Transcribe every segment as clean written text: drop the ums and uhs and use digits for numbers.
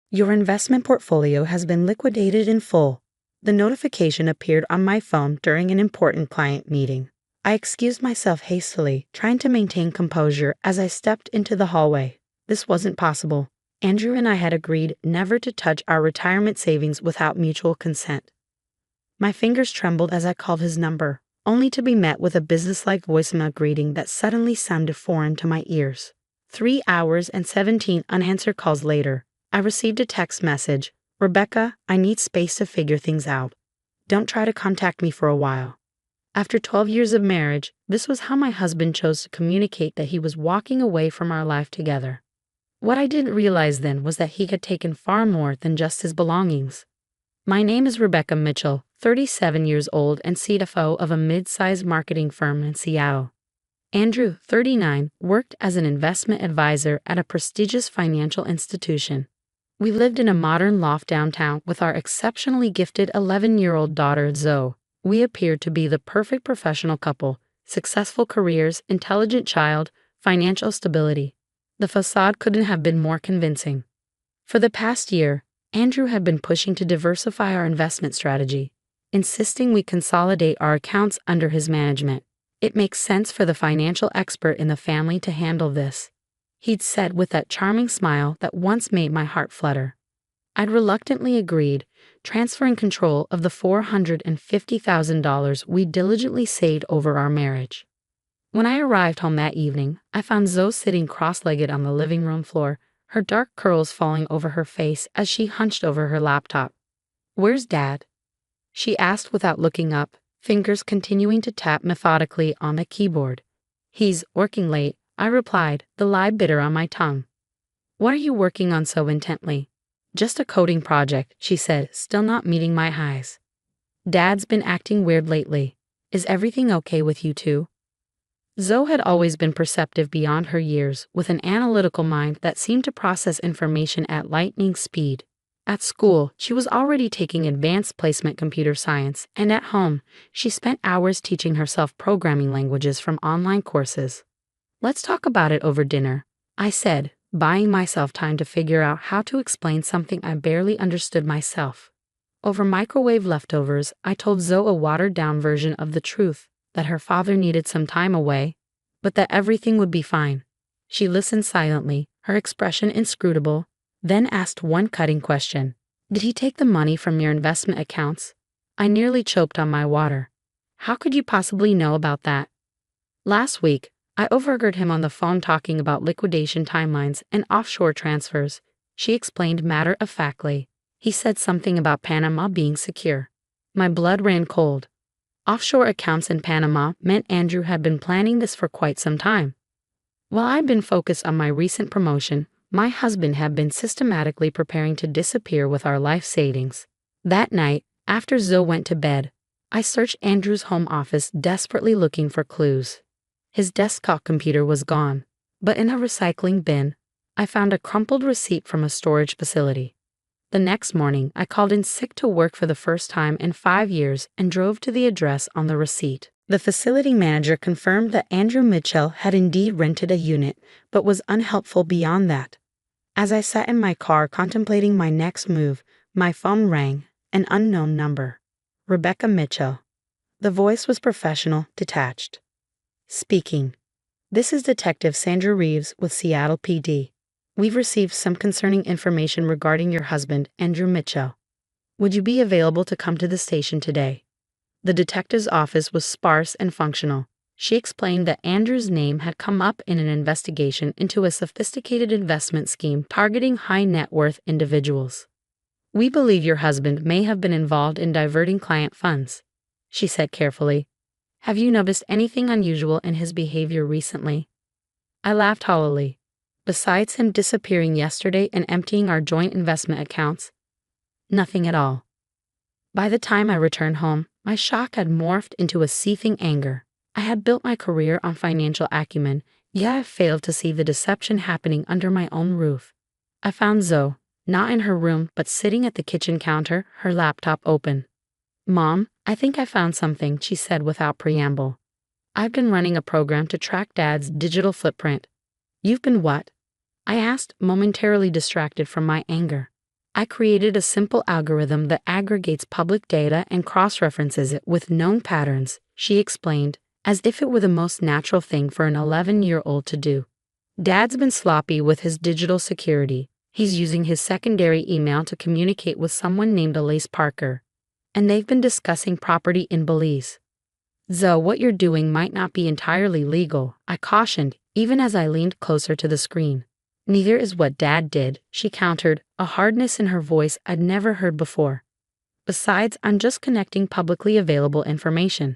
Your investment portfolio has been liquidated in full. The notification appeared on my phone during an important client meeting. I excused myself hastily, trying to maintain composure as I stepped into the hallway. This wasn't possible. Andrew and I had agreed never to touch our retirement savings without mutual consent. My fingers trembled as I called his number, only to be met with a businesslike voicemail greeting that suddenly sounded foreign to my ears. 3 hours and 17 unanswered calls later, I received a text message. "Rebecca, I need space to figure things out. Don't try to contact me for a while." After 12 years of marriage, this was how my husband chose to communicate that he was walking away from our life together. What I didn't realize then was that he had taken far more than just his belongings. My name is Rebecca Mitchell, 37 years old and CFO of a mid-sized marketing firm in Seattle. Andrew, 39, worked as an investment advisor at a prestigious financial institution. We lived in a modern loft downtown with our exceptionally gifted 11-year-old daughter, Zoe. We appeared to be the perfect professional couple: successful careers, intelligent child, financial stability. The facade couldn't have been more convincing. For the past year, Andrew had been pushing to diversify our investment strategy, insisting we consolidate our accounts under his management. "It makes sense for the financial expert in the family to handle this," he'd said with that charming smile that once made my heart flutter. I'd reluctantly agreed, transferring control of the $450,000 we diligently saved over our marriage. When I arrived home that evening, I found Zoe sitting cross-legged on the living room floor, her dark curls falling over her face as she hunched over her laptop. "Where's Dad?" she asked without looking up, fingers continuing to tap methodically on the keyboard. "He's working late," I replied, the lie bitter on my tongue. "What are you working on so intently?" "Just a coding project," she said, still not meeting my highs. "Dad's been acting weird lately. Is everything okay with you two?" Zoe had always been perceptive beyond her years, with an analytical mind that seemed to process information at lightning speed. At school, she was already taking advanced placement computer science, and at home, she spent hours teaching herself programming languages from online courses. "Let's talk about it over dinner," I said, buying myself time to figure out how to explain something I barely understood myself. Over microwave leftovers, I told Zoe a watered-down version of the truth, that her father needed some time away, but that everything would be fine. She listened silently, her expression inscrutable, then asked one cutting question. "Did he take the money from your investment accounts?" I nearly choked on my water. "How could you possibly know about that?" "Last week, I overheard him on the phone talking about liquidation timelines and offshore transfers," she explained matter-of-factly. "He said something about Panama being secure." My blood ran cold. Offshore accounts in Panama meant Andrew had been planning this for quite some time. While I'd been focused on my recent promotion, my husband had been systematically preparing to disappear with our life savings. That night, after Zoe went to bed, I searched Andrew's home office desperately looking for clues. His desktop computer was gone, but in a recycling bin, I found a crumpled receipt from a storage facility. The next morning, I called in sick to work for the first time in 5 years and drove to the address on the receipt. The facility manager confirmed that Andrew Mitchell had indeed rented a unit, but was unhelpful beyond that. As I sat in my car contemplating my next move, my phone rang, an unknown number. Rebecca Mitchell. The voice was professional, detached. "Speaking. This is Detective Sandra Reeves with Seattle PD. We've received some concerning information regarding your husband, Andrew Mitchell. Would you be available to come to the station today?" The detective's office was sparse and functional. She explained that Andrew's name had come up in an investigation into a sophisticated investment scheme targeting high-net-worth individuals. "We believe your husband may have been involved in diverting client funds," she said carefully. "Have you noticed anything unusual in his behavior recently?" I laughed hollowly. Besides him disappearing yesterday and emptying our joint investment accounts, nothing at all. By the time I returned home, my shock had morphed into a seething anger. I had built my career on financial acumen, yet I failed to see the deception happening under my own roof. I found Zoe, not in her room but sitting at the kitchen counter, her laptop open. "Mom, I think I found something," she said without preamble. "I've been running a program to track Dad's digital footprint." "You've been what?" I asked, momentarily distracted from my anger. I created a simple algorithm that aggregates public data and cross-references it with known patterns, she explained, as if it were the most natural thing for an 11-year-old to do. Dad's been sloppy with his digital security. He's using his secondary email to communicate with someone named Elise Parker. And they've been discussing property in Belize. Zoe, what you're doing might not be entirely legal, I cautioned, even as I leaned closer to the screen. Neither is what Dad did, she countered, a hardness in her voice I'd never heard before. Besides, I'm just connecting publicly available information.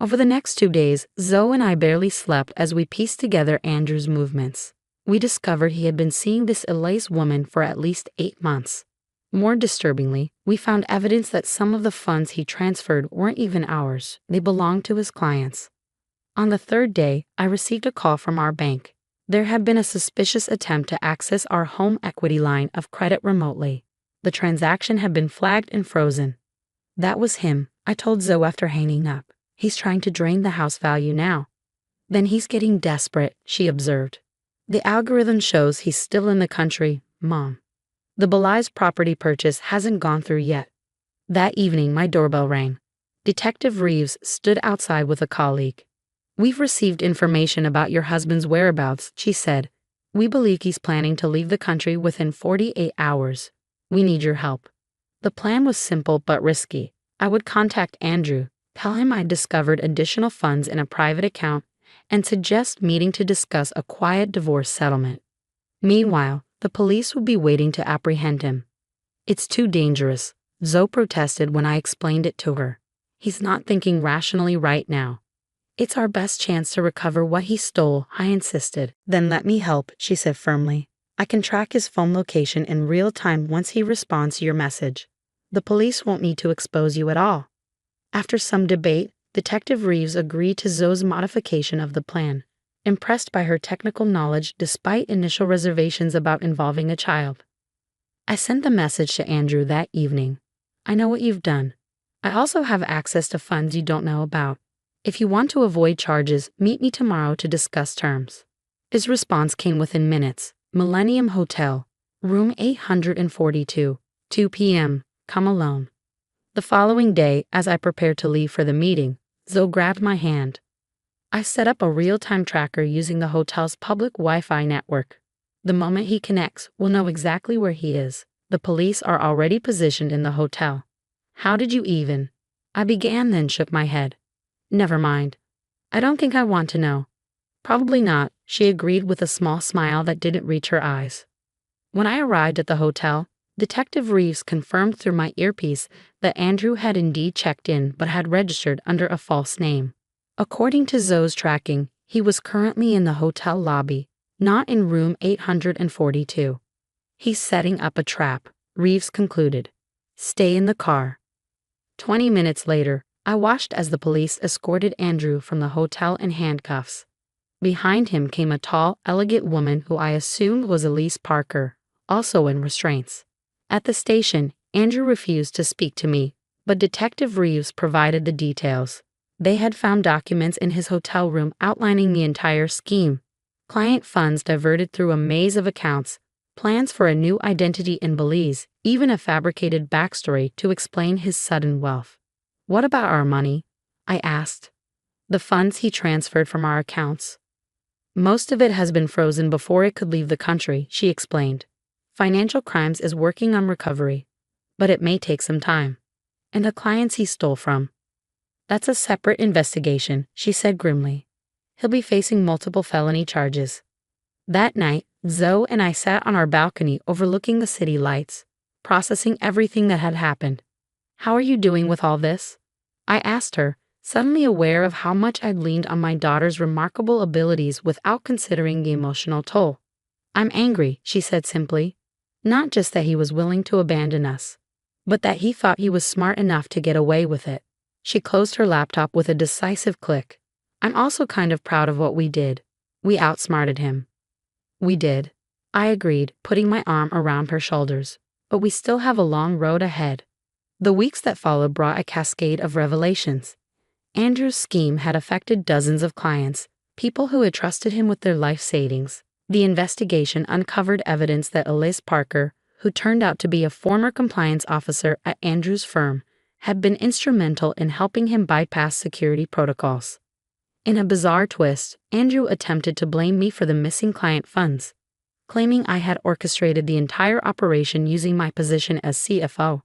Over the next 2 days, Zoe and I barely slept as we pieced together Andrew's movements. We discovered he had been seeing this Elise woman for at least 8 months. More disturbingly, we found evidence that some of the funds he transferred weren't even ours, they belonged to his clients. On the 3rd day, I received a call from our bank. There had been a suspicious attempt to access our home equity line of credit remotely. The transaction had been flagged and frozen. That was him, I told Zoe after hanging up. He's trying to drain the house value now. Then he's getting desperate, she observed. The algorithm shows he's still in the country, Mom. The Belize property purchase hasn't gone through yet. That evening, my doorbell rang. Detective Reeves stood outside with a colleague. We've received information about your husband's whereabouts, she said. We believe he's planning to leave the country within 48 hours. We need your help. The plan was simple but risky. I would contact Andrew, tell him I'd discovered additional funds in a private account, and suggest meeting to discuss a quiet divorce settlement. Meanwhile, the police would be waiting to apprehend him. It's too dangerous, Zoe protested when I explained it to her. He's not thinking rationally right now. It's our best chance to recover what he stole, I insisted. Then let me help, she said firmly. I can track his phone location in real time once he responds to your message. The police won't need to expose you at all. After some debate, Detective Reeves agreed to Zoe's modification of the plan, impressed by her technical knowledge despite initial reservations about involving a child. I sent the message to Andrew that evening. I know what you've done. I also have access to funds you don't know about. If you want to avoid charges, meet me tomorrow to discuss terms. His response came within minutes. Millennium Hotel, room 842, 2 p.m., come alone. The following day, as I prepared to leave for the meeting, Zoe grabbed my hand. I set up a real-time tracker using the hotel's public Wi-Fi network. The moment he connects, we'll know exactly where he is. The police are already positioned in the hotel. How did you even? I began, then shook my head. Never mind. I don't think I want to know. Probably not, she agreed with a small smile that didn't reach her eyes. When I arrived at the hotel, Detective Reeves confirmed through my earpiece that Andrew had indeed checked in but had registered under a false name. According to Zoe's tracking, he was currently in the hotel lobby, not in room 842. He's setting up a trap, Reeves concluded. Stay in the car. 20 minutes later, I watched as the police escorted Andrew from the hotel in handcuffs. Behind him came a tall, elegant woman who I assumed was Elise Parker, also in restraints. At the station, Andrew refused to speak to me, but Detective Reeves provided the details. They had found documents in his hotel room outlining the entire scheme. Client funds diverted through a maze of accounts, plans for a new identity in Belize, even a fabricated backstory to explain his sudden wealth. What about our money? I asked. The funds he transferred from our accounts. Most of it has been frozen before it could leave the country, she explained. Financial Crimes is working on recovery, but it may take some time. And the clients he stole from. That's a separate investigation, she said grimly. He'll be facing multiple felony charges. That night, Zoe and I sat on our balcony overlooking the city lights, processing everything that had happened. How are you doing with all this? I asked her, suddenly aware of how much I'd leaned on my daughter's remarkable abilities without considering the emotional toll. I'm angry, she said simply. Not just that he was willing to abandon us, but that he thought he was smart enough to get away with it. She closed her laptop with a decisive click. I'm also kind of proud of what we did. We outsmarted him. We did. I agreed, putting my arm around her shoulders. But we still have a long road ahead. The weeks that followed brought a cascade of revelations. Andrew's scheme had affected dozens of clients, people who had trusted him with their life savings. The investigation uncovered evidence that Elise Parker, who turned out to be a former compliance officer at Andrew's firm, had been instrumental in helping him bypass security protocols. In a bizarre twist, Andrew attempted to blame me for the missing client funds, claiming I had orchestrated the entire operation using my position as CFO.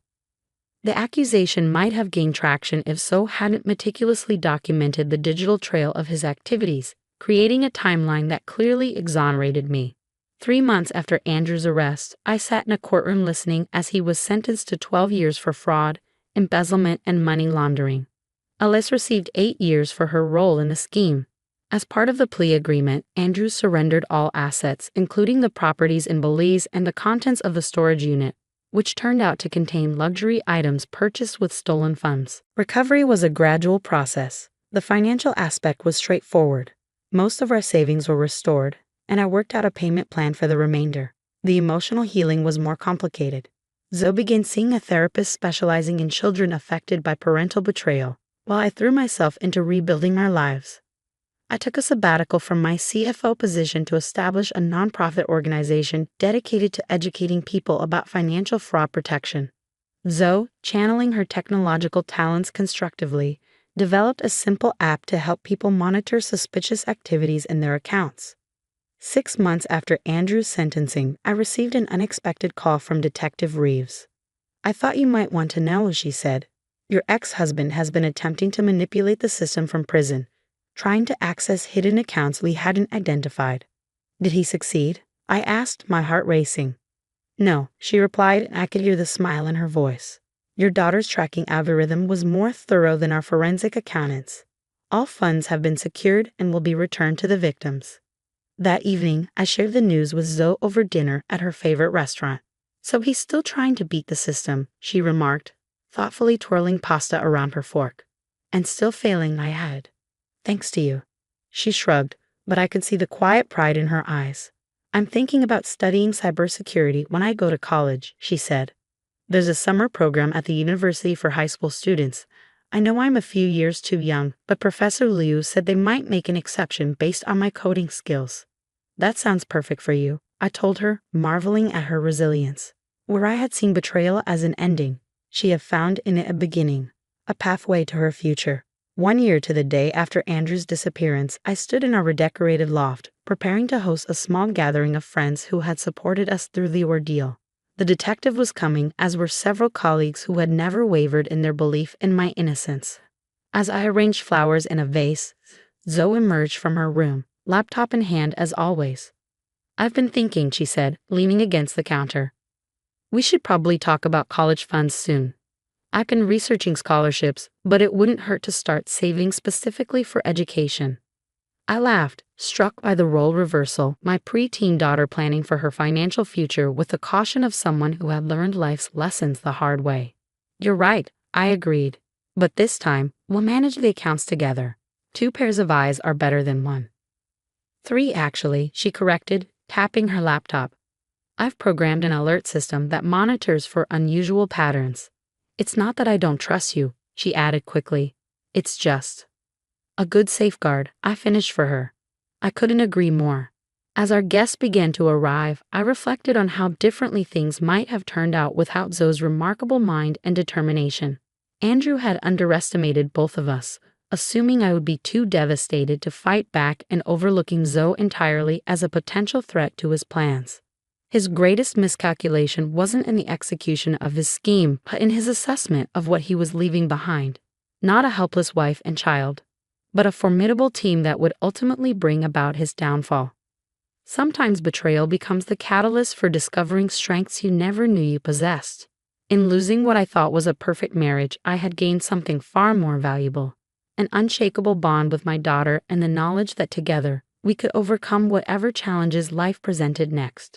The accusation might have gained traction if So hadn't meticulously documented the digital trail of his activities, creating a timeline that clearly exonerated me. 3 months after Andrew's arrest, I sat in a courtroom listening as he was sentenced to 12 years for fraud, embezzlement, and money laundering. Alice received 8 years for her role in the scheme. As part of the plea agreement, Andrew surrendered all assets, including the properties in Belize and the contents of the storage unit, which turned out to contain luxury items purchased with stolen funds. Recovery was a gradual process. The financial aspect was straightforward. Most of our savings were restored, and I worked out a payment plan for the remainder. The emotional healing was more complicated. Zoe began seeing a therapist specializing in children affected by parental betrayal, while I threw myself into rebuilding our lives. I took a sabbatical from my CFO position to establish a nonprofit organization dedicated to educating people about financial fraud protection. Zoe, channeling her technological talents constructively, developed a simple app to help people monitor suspicious activities in their accounts. 6 months after Andrew's sentencing, I received an unexpected call from Detective Reeves. "I thought you might want to know," she said. "Your ex-husband has been attempting to manipulate the system from prison, trying to access hidden accounts we hadn't identified." "Did he succeed?" I asked, my heart racing. "No," she replied, and I could hear the smile in her voice. "Your daughter's tracking algorithm was more thorough than our forensic accountants. All funds have been secured and will be returned to the victims." That evening, I shared the news with Zoe over dinner at her favorite restaurant. "So he's still trying to beat the system," she remarked, thoughtfully twirling pasta around her fork. "And still failing," I added. "Thanks to you." She shrugged, but I could see the quiet pride in her eyes. "I'm thinking about studying cybersecurity when I go to college," she said. "There's a summer program at the university for high school students. I know I'm a few years too young, but Professor Liu said they might make an exception based on my coding skills." "That sounds perfect for you," I told her, marveling at her resilience. Where I had seen betrayal as an ending, she had found in it a beginning, a pathway to her future. 1 year to the day after Andrew's disappearance, I stood in our redecorated loft, preparing to host a small gathering of friends who had supported us through the ordeal. The detective was coming, as were several colleagues who had never wavered in their belief in my innocence. As I arranged flowers in a vase, Zoe emerged from her room, laptop in hand as always. "I've been thinking," she said, leaning against the counter. "We should probably talk about college funds soon. I've been researching scholarships, but it wouldn't hurt to start saving specifically for education." I laughed, struck by the role reversal, my preteen daughter planning for her financial future with the caution of someone who had learned life's lessons the hard way. "You're right," I agreed. "But this time, we'll manage the accounts together. 2 pairs of eyes are better than 1. 3, actually," she corrected, tapping her laptop. "I've programmed an alert system that monitors for unusual patterns. It's not that I don't trust you," she added quickly. "It's just a good safeguard," I finished for her. I couldn't agree more. As our guests began to arrive, I reflected on how differently things might have turned out without Zoe's remarkable mind and determination. Andrew had underestimated both of us, assuming I would be too devastated to fight back and overlooking Zoe entirely as a potential threat to his plans. His greatest miscalculation wasn't in the execution of his scheme, but in his assessment of what he was leaving behind. Not a helpless wife and child, but a formidable team that would ultimately bring about his downfall. Sometimes betrayal becomes the catalyst for discovering strengths you never knew you possessed. In losing what I thought was a perfect marriage, I had gained something far more valuable: an unshakable bond with my daughter and the knowledge that together we could overcome whatever challenges life presented next.